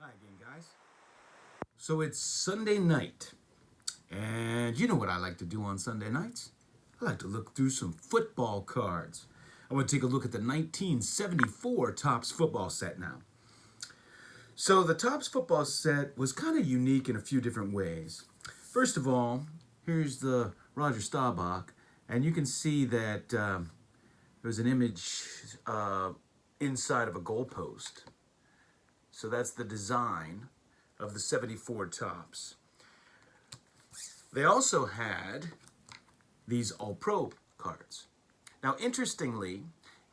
Hi again, guys. So it's Sunday night, and you know what I like to do on Sunday nights? I like to look through some football cards. I want to take a look at the 1974 Topps football set now. So the Topps football set was kind of unique in a few different ways. First of all, here's the Roger Staubach, and you can see that there's an image inside of a goalpost. So that's the design of the 74 Topps. They also had these All-Pro cards. Now, interestingly,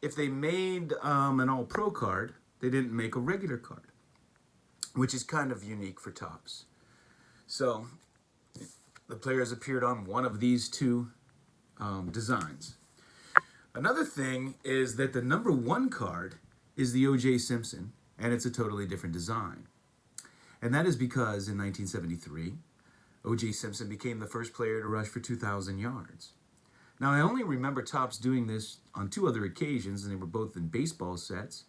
if they made an All-Pro card, they didn't make a regular card, which is kind of unique for Topps. So the players appeared on one of these two designs. Another thing is that the number one card is the O.J. Simpson, and it's a totally different design. And that is because in 1973, O.J. Simpson became the first player to rush for 2,000 yards. Now, I only remember Topps doing this on two other occasions, and they were both in baseball sets.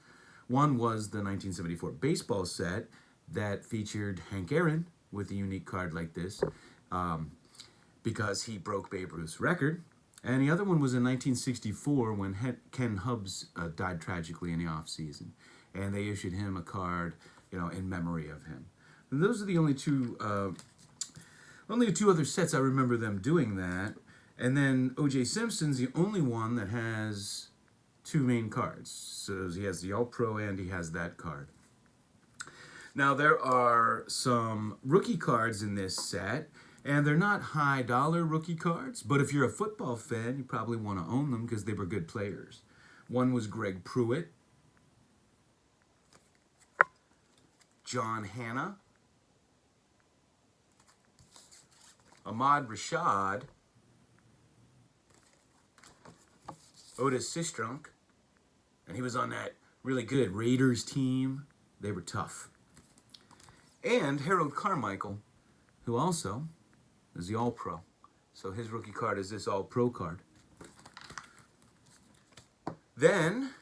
One was the 1974 baseball set that featured Hank Aaron with a unique card like this because he broke Babe Ruth's record. And the other one was in 1964 when Ken Hubbs died tragically in the offseason. And they issued him a card, in memory of him. And those are the only two other sets I remember them doing that. And then O.J. Simpson's the only one that has two main cards. So he has the All-Pro and he has that card. Now there are some rookie cards in this set, and they're not high dollar rookie cards, but if you're a football fan, you probably want to own them because they were good players. One was Greg Pruitt, John Hanna, Ahmad Rashad, Otis Sistrunk, and he was on that really good Raiders team. They were tough. And Harold Carmichael, who also is the All-Pro. So his rookie card is this All-Pro card. Then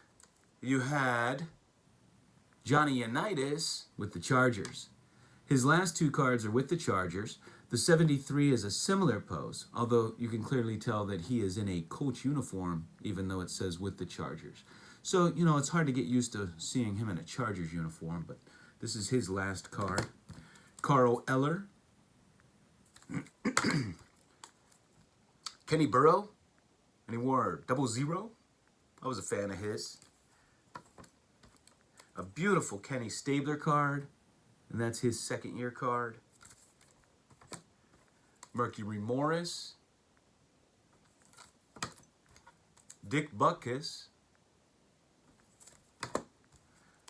you had Johnny Unitas with the Chargers. His last two cards are with the Chargers. The 73 is a similar pose, although you can clearly tell that he is in a Colts uniform, even though it says with the Chargers. So, it's hard to get used to seeing him in a Chargers uniform, but this is his last card. Carl Eller. Kenny Burrow. And he wore 00. I was a fan of his. A beautiful Kenny Stabler card, and that's his second-year card. Mercury Morris. Dick Butkus.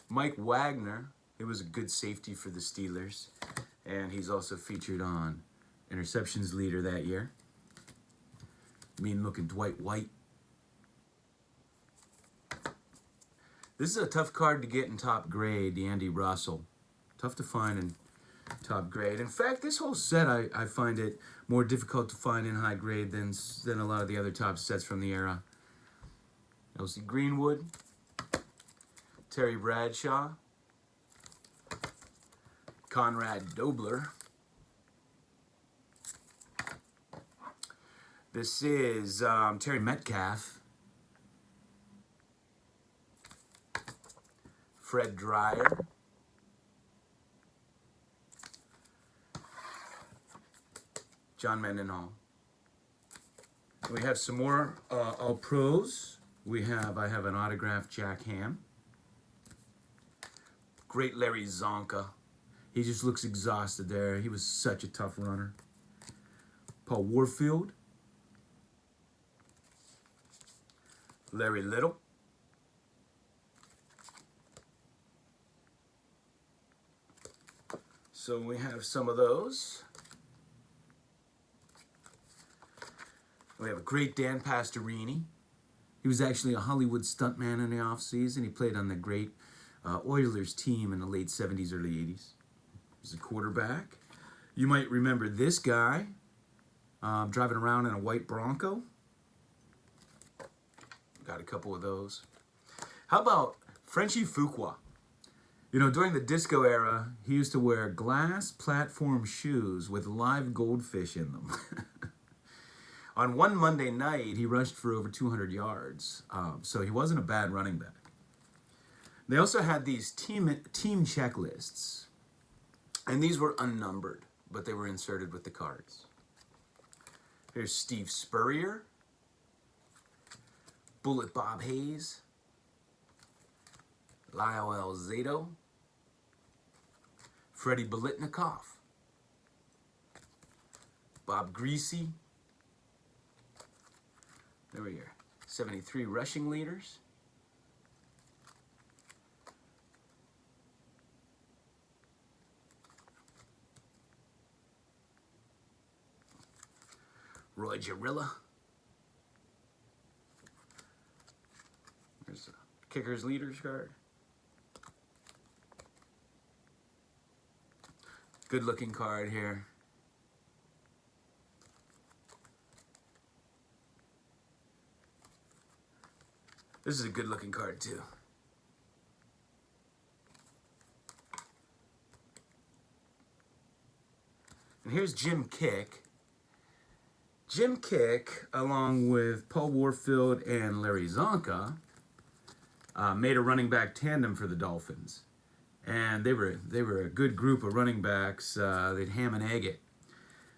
Mike Wagner. He was a good safety for the Steelers, and he's also featured on interceptions leader that year. Mean-looking Dwight White. This is a tough card to get in top grade, the Andy Russell. Tough to find in top grade. In fact, this whole set, I find it more difficult to find in high grade than a lot of the other top sets from the era. Elsie Greenwood, Terry Bradshaw, Conrad Dobler. This is Terry Metcalf, Fred Dreyer, John Mendenhall. We have some more All-Pros. I have an autographed Jack Ham. Great Larry Zonka. He just looks exhausted there. He was such a tough runner. Paul Warfield. Larry Little. So we have some of those. We have a great Dan Pastorini. He was actually a Hollywood stuntman in the offseason. He played on the great Oilers team in the late 70s, early 80s. He was a quarterback. You might remember this guy driving around in a white Bronco. Got a couple of those. How about Frenchie Fuqua? You know, during the disco era, he used to wear glass platform shoes with live goldfish in them. On one Monday night, he rushed for over 200 yards, so he wasn't a bad running back. They also had these team checklists, and these were unnumbered, but they were inserted with the cards. Here's Steve Spurrier, Bullet Bob Hayes, Lyle Zato, Freddie Bolitnikoff, Bob Greasy. There we go. 73 rushing leaders. Roy Jarilla. There's a kicker's leaders card. Good looking card here. This is a good looking card too. And here's Jim Kick. Jim Kick, along with Paul Warfield and Larry Zonka, made a running back tandem for the Dolphins. And they were a good group of running backs. They'd ham and egg it.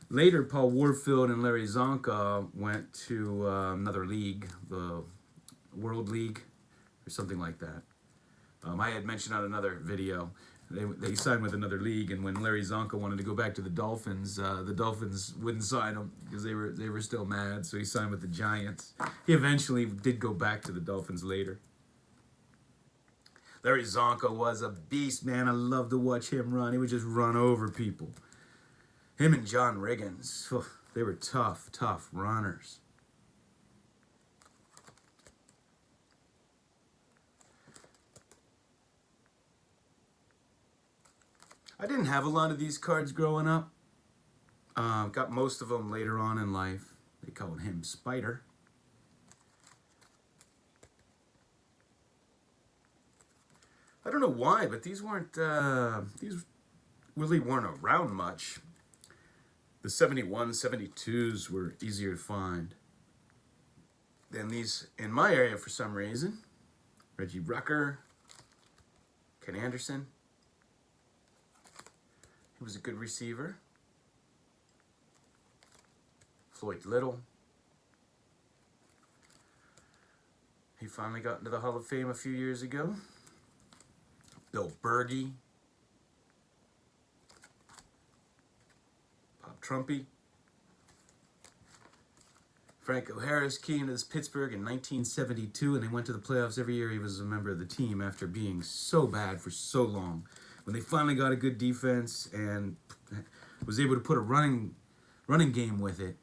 Later, Paul Warfield and Larry Zonka went to another league, the World League, or something like that. I had mentioned on another video, they signed with another league, and when Larry Zonka wanted to go back to the Dolphins wouldn't sign him because they were still mad, so he signed with the Giants. He eventually did go back to the Dolphins later. Larry Zonka was a beast, man. I loved to watch him run. He would just run over people. Him and John Riggins, they were tough runners. I didn't have a lot of these cards growing up. Got most of them later on in life. They called him Spider. I don't know why, but these really weren't around much. The 71, 72s were easier to find than these in my area for some reason. Reggie Rucker, Ken Anderson. He was a good receiver. Floyd Little. He finally got into the Hall of Fame a few years ago. Bill Berge. Bob Trumpy. Franco Harris came to Pittsburgh in 1972, and they went to the playoffs every year he was a member of the team after being so bad for so long. When they finally got a good defense and was able to put a running game with it,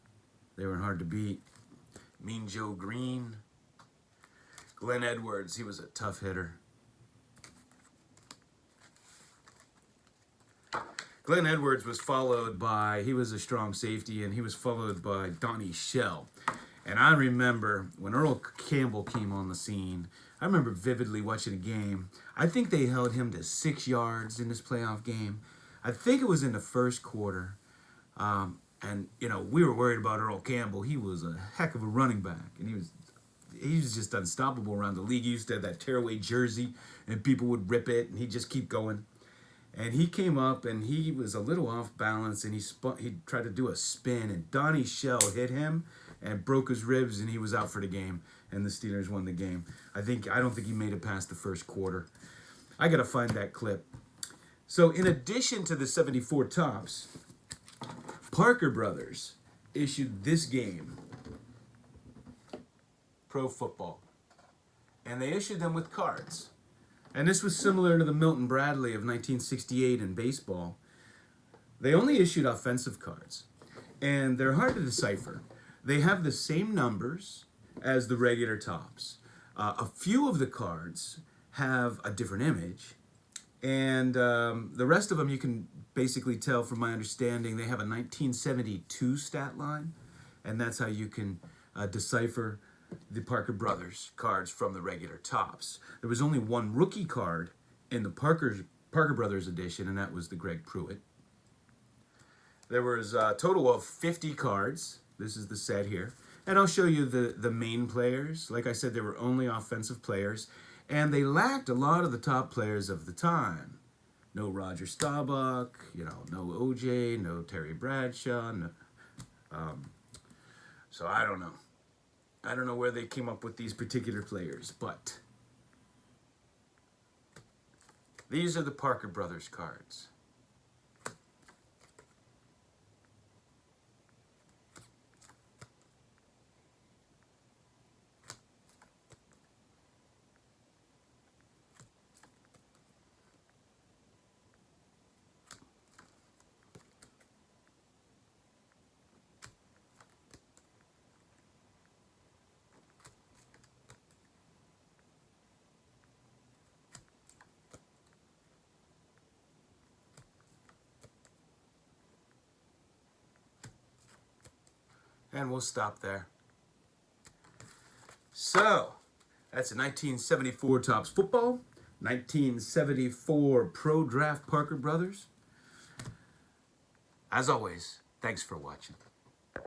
they were hard to beat. Mean Joe Green. Glenn Edwards, he was a tough hitter. Glenn Edwards was followed by, he was a strong safety, and he was followed by Donnie Shell. And I remember when Earl Campbell came on the scene, I remember vividly watching a game. I think they held him to 6 yards in this playoff game. I think it was in the first quarter. And, you know, we were worried about Earl Campbell. He was a heck of a running back. And he was just unstoppable around the league. He used to have that tearaway jersey, and people would rip it, and he'd just keep going. And he came up, and he was a little off balance, and he tried to do a spin, and Donnie Shell hit him and broke his ribs, and he was out for the game, and the Steelers won the game. I don't think he made it past the first quarter. I got to find that clip. So in addition to the 74 tops, Parker Brothers issued this game, Pro Football, and they issued them with cards. And this was similar to the Milton Bradley of 1968 in baseball. They only issued offensive cards, and they're hard to decipher. They have the same numbers as the regular tops. A few of the cards have a different image, and the rest of them you can basically tell from my understanding they have a 1972 stat line, and that's how you can decipher the Parker Brothers cards from the regular tops. There was only one rookie card in the Parker Parker Brothers edition, and that was the Greg Pruitt. There was a total of 50 cards. This is the set here. And I'll show you the main players. Like I said, they were only offensive players, and they lacked a lot of the top players of the time. No Roger Staubach, no OJ, no Terry Bradshaw. No, so I don't know. I don't know where they came up with these particular players, but these are the Parker Brothers cards. And we'll stop there. So, that's a 1974 Topps Football, 1974 Pro Draft Parker Brothers. As always, thanks for watching.